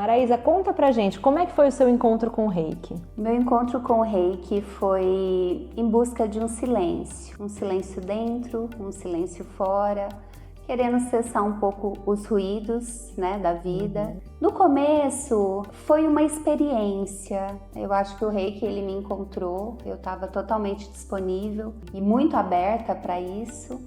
Maraísa, conta pra gente, como é que foi o seu encontro com o Reiki? Meu encontro com o Reiki foi em busca de um silêncio dentro, um silêncio fora, querendo cessar um pouco os ruídos, né, da vida. No começo foi uma experiência, eu acho que o Reiki ele me encontrou, eu estava totalmente disponível e muito aberta para isso,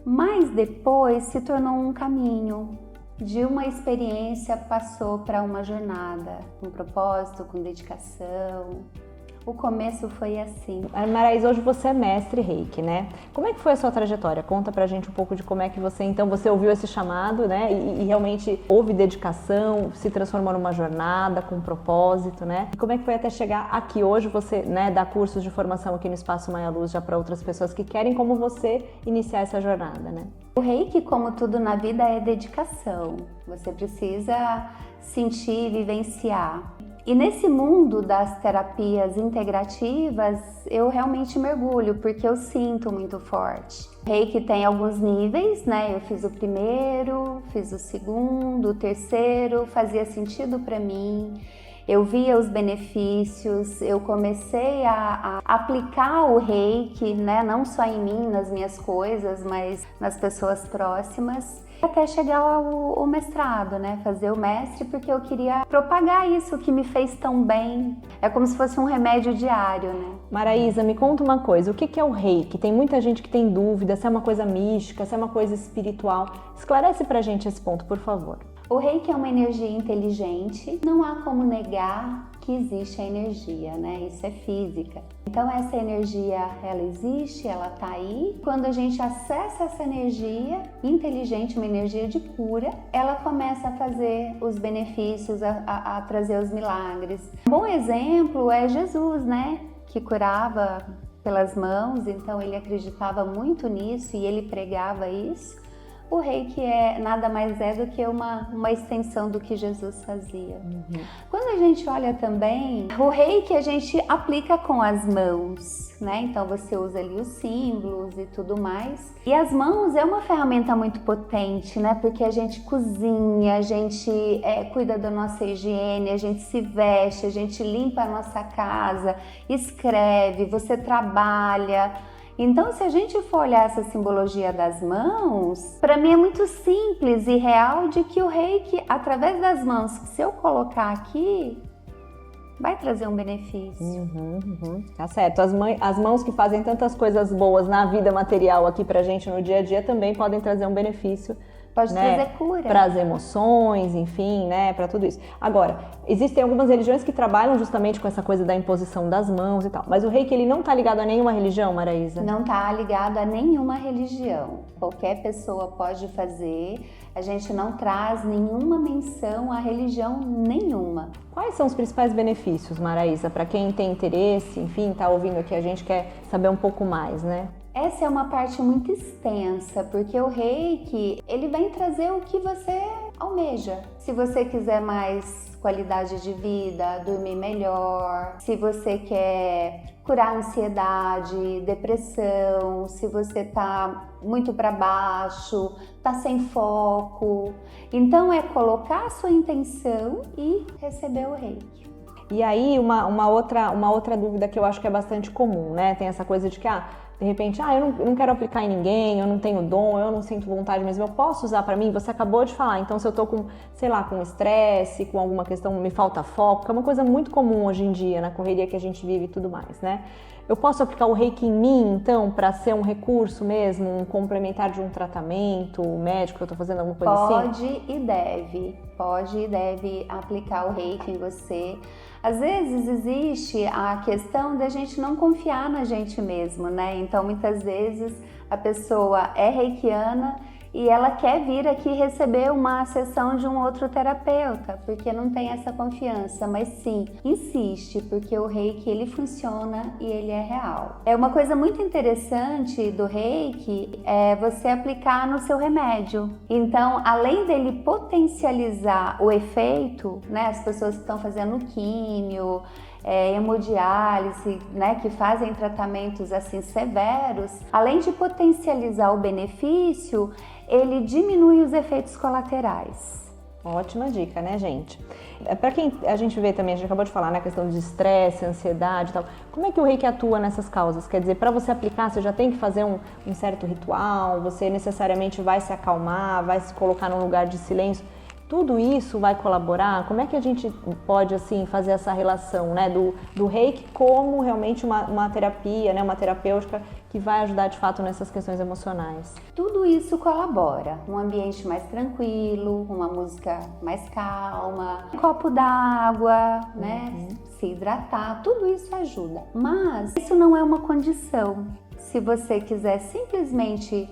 mas depois se tornou um caminho. De uma experiência passou para uma jornada, com propósito, com dedicação. O começo foi assim. Maraísa, hoje você é mestre Reiki, né? Como é que foi a sua trajetória? Conta pra gente um pouco de como é que você ouviu esse chamado, né? E realmente houve dedicação, se transformou numa jornada com propósito, né? E como é que foi até chegar aqui hoje, você, né, dá cursos de formação aqui no Espaço Maia Luz já para outras pessoas que querem, como você, iniciar essa jornada, né? O Reiki, como tudo na vida, é dedicação. Você precisa sentir, vivenciar. E nesse mundo das terapias integrativas, eu realmente mergulho, porque eu sinto muito forte. O Reiki tem alguns níveis, né? Eu fiz o primeiro, fiz o segundo, o terceiro, fazia sentido para mim. Eu via os benefícios, eu comecei a aplicar o Reiki, né? Não só em mim, nas minhas coisas, mas nas pessoas próximas. Até chegar ao mestrado, né? Fazer o mestre, porque eu queria propagar isso que me fez tão bem. É como se fosse um remédio diário, né? Maraísa, me conta uma coisa, o que é o Reiki? Tem muita gente que tem dúvida se é uma coisa mística, se é uma coisa espiritual. Esclarece pra gente esse ponto, por favor. O Reiki é uma energia inteligente, não há como negar que existe a energia, né? Isso é física. Então essa energia, ela existe, ela tá aí. Quando a gente acessa essa energia inteligente, uma energia de cura, ela começa a fazer os benefícios, a trazer os milagres. Um bom exemplo é Jesus, né? Que curava pelas mãos, então ele acreditava muito nisso e ele pregava isso. O Reiki nada mais é do que uma extensão do que Jesus fazia. Quando a gente olha também, o Reiki a gente aplica com as mãos, né? Então você usa ali os símbolos e tudo mais. E as mãos é uma ferramenta muito potente, né? Porque a gente cozinha, a gente cuida da nossa higiene, a gente se veste, a gente limpa a nossa casa, escreve, você trabalha. Então, se a gente for olhar essa simbologia das mãos, para mim é muito simples e real de que o Reiki, através das mãos, se eu colocar aqui, vai trazer um benefício. Tá certo. As mãos que fazem tantas coisas boas na vida material aqui pra gente no dia a dia também podem trazer um benefício. Pode trazer cura. Para as emoções, enfim, né, para tudo isso. Agora, existem algumas religiões que trabalham justamente com essa coisa da imposição das mãos e tal, mas o Reiki ele não tá ligado a nenhuma religião, Maraísa? Não tá ligado a nenhuma religião. Qualquer pessoa pode fazer. A gente não traz nenhuma menção a religião nenhuma. Quais são os principais benefícios, Maraísa, para quem tem interesse, enfim, tá ouvindo aqui, a gente quer saber um pouco mais, né? Essa é uma parte muito extensa, porque o Reiki, ele vem trazer o que você almeja. Se você quiser mais qualidade de vida, dormir melhor, se você quer curar ansiedade, depressão, se você tá muito para baixo, tá sem foco. Então é colocar a sua intenção e receber o Reiki. E aí uma outra dúvida que eu acho que é bastante comum, né? Tem essa coisa de que de repente, eu não quero aplicar em ninguém, eu não tenho dom, eu não sinto vontade, mas eu posso usar pra mim? Você acabou de falar, então se eu tô com, sei lá, com estresse, com alguma questão, me falta foco, que é uma coisa muito comum hoje em dia, na correria que a gente vive e tudo mais, né? Eu posso aplicar o Reiki em mim, então, para ser um recurso mesmo, um complementar de um tratamento médico, que eu tô fazendo alguma coisa assim? Pode e deve aplicar o Reiki em você. Às vezes existe a questão da gente não confiar na gente mesmo, né? Então, muitas vezes a pessoa é reikiana e ela quer vir aqui receber uma sessão de um outro terapeuta, porque não tem essa confiança, mas sim, insiste, porque o Reiki, ele funciona e ele é real. É uma coisa muito interessante do Reiki, é você aplicar no seu remédio. Então, além dele potencializar o efeito, né, as pessoas que estão fazendo químio, hemodiálise, né, que fazem tratamentos assim severos, além de potencializar o benefício, ele diminui os efeitos colaterais. Ótima dica, né, gente? Para quem a gente vê também, a gente acabou de falar, né, a questão de estresse, ansiedade e tal. Como é que o Reiki atua nessas causas? Quer dizer, para você aplicar, você já tem que fazer um certo ritual, você necessariamente vai se acalmar, vai se colocar num lugar de silêncio. Tudo isso vai colaborar? Como é que a gente pode, assim, fazer essa relação, né, do Reiki como realmente uma terapia, né, uma terapêutica que vai ajudar de fato nessas questões emocionais? Tudo isso colabora. Um ambiente mais tranquilo, uma música mais calma, um copo d'água, né, se hidratar, tudo isso ajuda. Mas isso não é uma condição. Se você quiser simplesmente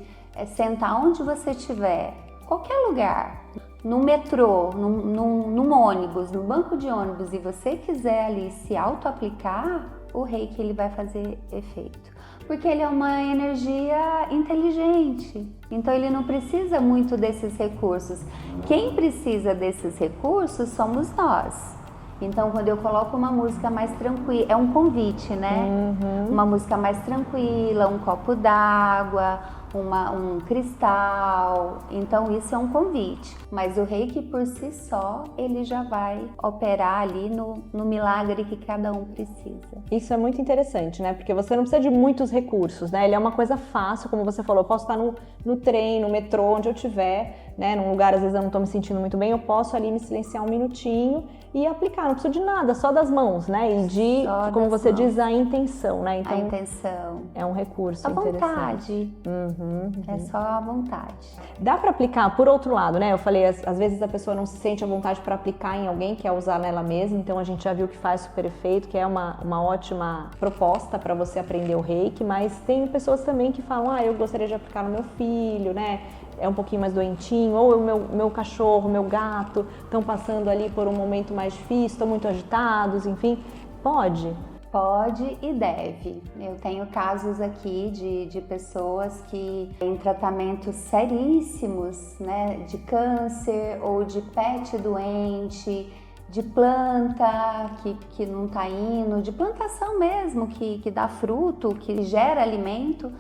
sentar onde você estiver, qualquer lugar, no metrô, num ônibus, no banco de ônibus, e você quiser ali se auto-aplicar, o Reiki ele vai fazer efeito. Porque ele é uma energia inteligente, então ele não precisa muito desses recursos. Quem precisa desses recursos somos nós. Então, quando eu coloco uma música mais tranquila, é um convite, né? Uma música mais tranquila, um copo d'água, um cristal. Então, isso é um convite. Mas o Reiki por si só, ele já vai operar ali no milagre que cada um precisa. Isso é muito interessante, né? Porque você não precisa de muitos recursos, né? Ele é uma coisa fácil, como você falou. Eu posso estar no trem, no metrô, onde eu estiver, né? Num lugar, às vezes eu não estou me sentindo muito bem, eu posso ali me silenciar um minutinho e aplicar. Não preciso de nada, só das mãos, né? E de, como você diz, a intenção, né? Então, a intenção. É um recurso a interessante. Vontade. É só a vontade. Dá para aplicar, por outro lado, né? Eu falei, às vezes a pessoa não se sente à vontade para aplicar em alguém, quer usar nela mesma, então a gente já viu que faz super efeito, que é uma ótima proposta para você aprender o Reiki, mas tem pessoas também que falam, eu gostaria de aplicar no meu filho, né? É um pouquinho mais doentinho, ou o meu cachorro, meu gato estão passando ali por um momento mais difícil, estão muito agitados, enfim, pode? Pode e deve. Eu tenho casos aqui de pessoas que em tratamentos seríssimos, né, de câncer ou de pet doente, de planta que não está indo, de plantação mesmo, que dá fruto, que gera alimento,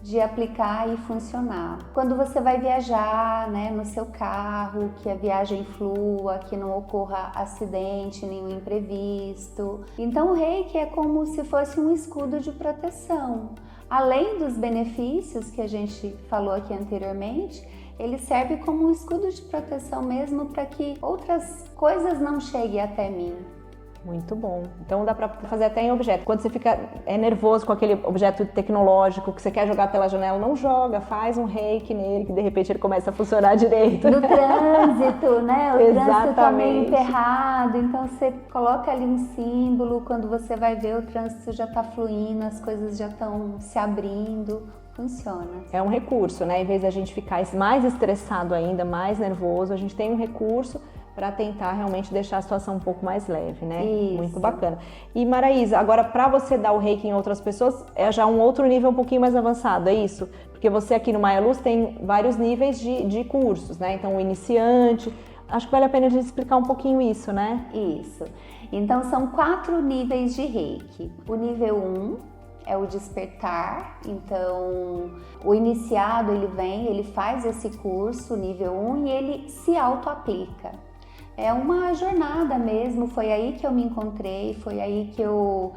de aplicar e funcionar. Quando você vai viajar, né, no seu carro, que a viagem flua, que não ocorra acidente, nenhum imprevisto. Então o Reiki é como se fosse um escudo de proteção. Além dos benefícios que a gente falou aqui anteriormente, ele serve como um escudo de proteção mesmo para que outras coisas não cheguem até mim. Muito bom. Então dá pra fazer até em objeto. Quando você fica nervoso com aquele objeto tecnológico que você quer jogar pela janela, não joga, faz um Reiki nele que de repente ele começa a funcionar direito. No trânsito, né? O Exatamente. Trânsito tá meio emperrado, então você coloca ali um símbolo, quando você vai ver o trânsito já tá fluindo, as coisas já estão se abrindo. Funciona. É um recurso, né? Em vez da gente ficar mais estressado ainda, mais nervoso, a gente tem um recurso para tentar realmente deixar a situação um pouco mais leve, né? Isso. Muito bacana. E Maraísa, agora para você dar o Reiki em outras pessoas, é já um outro nível um pouquinho mais avançado, é isso? Porque você aqui no Maia Luz tem vários níveis de cursos, né? Então o iniciante, acho que vale a pena a gente explicar um pouquinho isso, né? Isso. Então são 4 níveis de Reiki. O nível 1 é o despertar, então o iniciado ele faz esse curso, nível 1, e ele se auto-aplica. É uma jornada mesmo, foi aí que eu me encontrei, foi aí que eu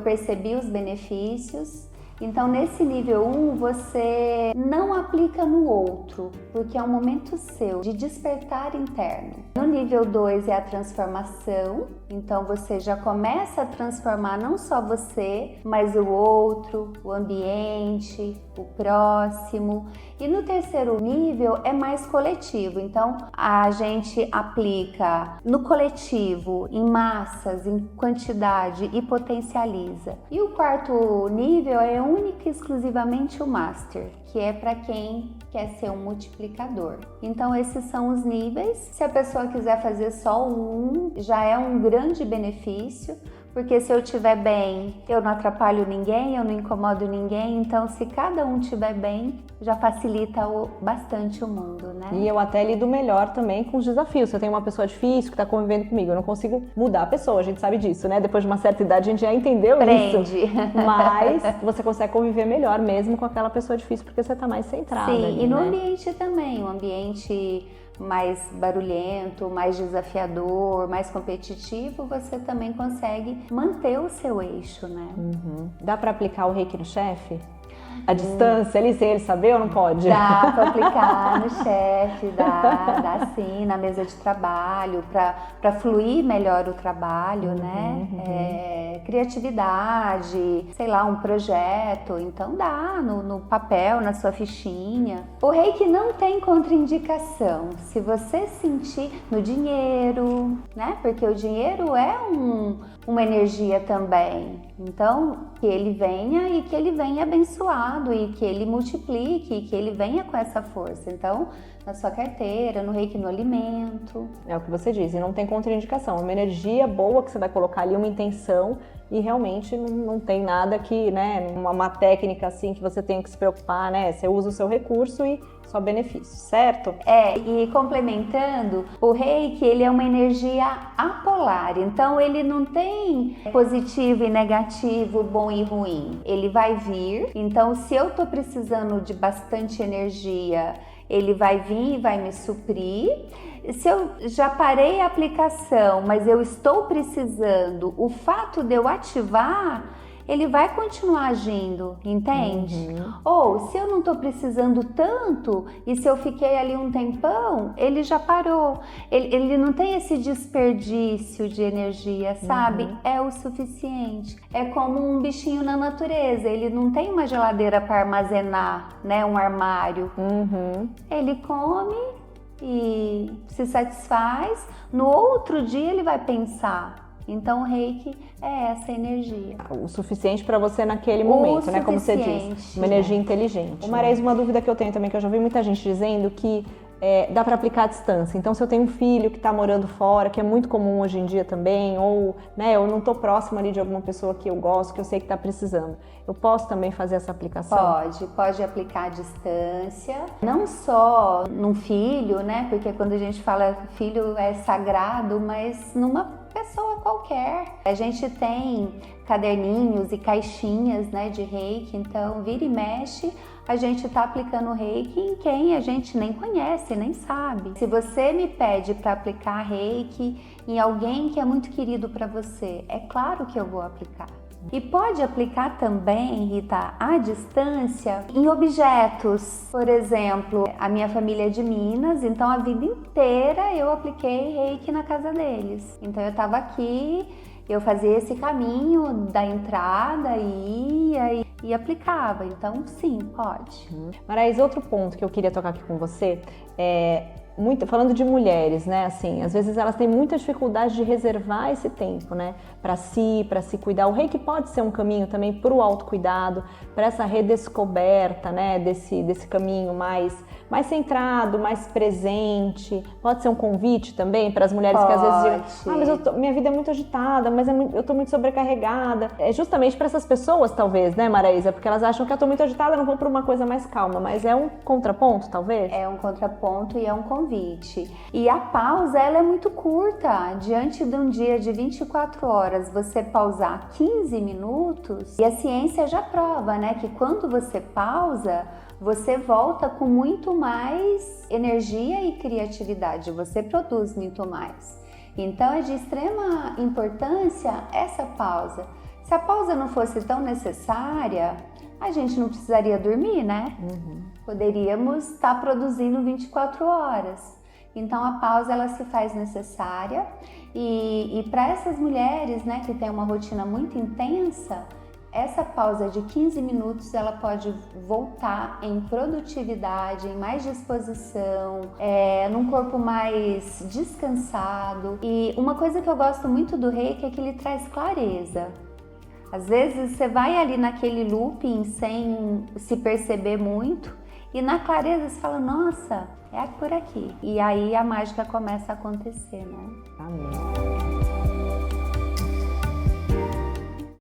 percebi os benefícios. Então nesse nível 1 você não aplica no outro, porque é um momento seu de despertar interno. No nível 2 é a transformação, então você já começa a transformar não só você, mas o outro, o ambiente, o próximo. E no terceiro nível é mais coletivo, então a gente aplica no coletivo, em massas, em quantidade e potencializa. E o quarto nível é única e exclusivamente o Master, que é para quem quer ser um multiplicador. Então esses são os níveis. Se a pessoa quiser fazer só um, já é um grande benefício, porque se eu estiver bem, eu não atrapalho ninguém, eu não incomodo ninguém, então se cada um estiver bem, já facilita bastante o mundo, né? E eu até lido melhor também com os desafios. Se eu tenho uma pessoa difícil que está convivendo comigo, eu não consigo mudar a pessoa, a gente sabe disso, né? Depois de uma certa idade a gente já entendeu isso. Mas você consegue conviver melhor mesmo com aquela pessoa difícil porque você está mais centrada. Sim, ali, e no né? ambiente também, o ambiente mais barulhento, mais desafiador, mais competitivo, você também consegue manter o seu eixo, né? Dá para aplicar o reiki no chefe? A distância ali, sem ele saber ou não pode? Dá para aplicar no chefe, dá sim, na mesa de trabalho, para fluir melhor o trabalho, né? Criatividade, sei lá, um projeto, então dá no papel, na sua fichinha. O reiki não tem contraindicação, se você sentir no dinheiro, né? Porque o dinheiro é uma energia também, então que ele venha e que ele venha abençoado e que ele multiplique e que ele venha com essa força. Então, na sua carteira, no reiki no alimento. É o que você diz, e não tem contraindicação. É uma energia boa que você vai colocar ali, uma intenção, e realmente não tem nada que, né, uma técnica assim que você tenha que se preocupar, né? Você usa o seu recurso e só benefício, certo? E complementando, o reiki, ele é uma energia apolar, então ele não tem positivo e negativo, bom e ruim. Ele vai vir, então se eu tô precisando de bastante energia, ele vai vir e vai me suprir. Se eu já parei a aplicação, mas eu estou precisando, o fato de eu ativar, ele vai continuar agindo, entende? Ou se eu não estou precisando tanto e se eu fiquei ali um tempão, ele já parou. Ele não tem esse desperdício de energia, sabe? É o suficiente. É como um bichinho na natureza, ele não tem uma geladeira para armazenar, né? Um armário. Ele come e se satisfaz, no outro dia ele vai pensar. Então o reiki é essa energia. O suficiente para você naquele momento, né? Como você diz, uma energia inteligente. Marais, uma dúvida que eu tenho também, que eu já vi muita gente dizendo que dá para aplicar à distância. Então, se eu tenho um filho que está morando fora, que é muito comum hoje em dia também, ou né, eu não estou próximo ali de alguma pessoa que eu gosto, que eu sei que está precisando, eu posso também fazer essa aplicação? Pode aplicar à distância, não só num filho, né? Porque quando a gente fala filho é sagrado, mas numa pessoa qualquer. A gente tem caderninhos e caixinhas, né, de reiki, então vira e mexe, a gente tá aplicando reiki em quem a gente nem conhece, nem sabe. Se você me pede para aplicar reiki em alguém que é muito querido para você, é claro que eu vou aplicar. E pode aplicar também, Rita, à distância em objetos. Por exemplo, a minha família é de Minas, então a vida inteira eu apliquei reiki na casa deles. Então eu estava aqui, eu fazia esse caminho da entrada e ia e aplicava. Então sim, pode. Marais, outro ponto que eu queria tocar aqui com você falando de mulheres, né, assim, às vezes elas têm muita dificuldade de reservar esse tempo, né, para se cuidar. O reiki pode ser um caminho também para o autocuidado, para essa redescoberta, né, desse caminho mais centrado, mais presente. Pode ser um convite também para as mulheres que às vezes dizem, mas minha vida é muito agitada, mas eu tô muito sobrecarregada. É justamente para essas pessoas, talvez, né, Maraísa? Porque elas acham que eu tô muito agitada, não vou para uma coisa mais calma, mas é um contraponto, talvez? É um contraponto e é um convite. E a pausa, ela é muito curta. Diante de um dia de 24 horas, você pausar 15 minutos, e a ciência já prova, né, que quando você pausa, você volta com muito mais energia e criatividade, você produz muito mais. Então é de extrema importância essa pausa. Se a pausa não fosse tão necessária, a gente não precisaria dormir, né? Poderíamos estar produzindo 24 horas. Então a pausa, ela se faz necessária e para essas mulheres, né, que tem uma rotina muito intensa, essa pausa de 15 minutos, ela pode voltar em produtividade, em mais disposição, num corpo mais descansado. E uma coisa que eu gosto muito do reiki é que ele traz clareza. Às vezes você vai ali naquele looping sem se perceber muito e na clareza você fala, nossa, é por aqui. E aí a mágica começa a acontecer, né? Amém.